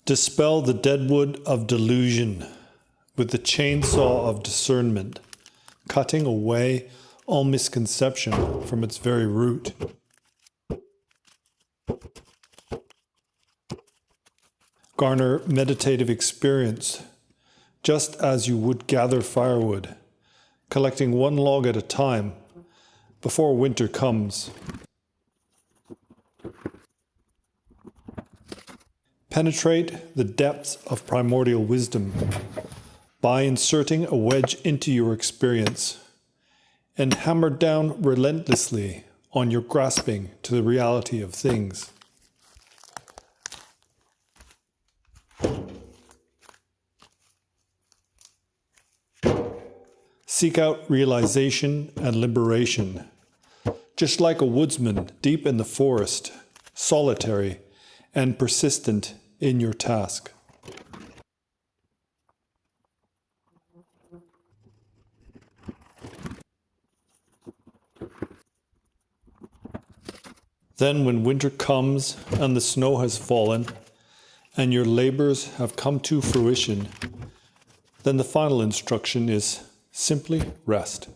Dispel the deadwood of delusion with the chainsaw of discernment, cutting away all misconception from its very root. Garner meditative experience, just as you would gather firewood, collecting one log at a time before winter comes. Penetrate the depths of primordial wisdom by inserting a wedge into your experience and hammer down relentlessly on your grasping to the reality of things. Seek out realization and liberation, just like a woodsman deep in the forest, solitary and persistent in your task. Then when winter comes and the snow has fallen and your labors have come to fruition, then the final instruction is simply rest.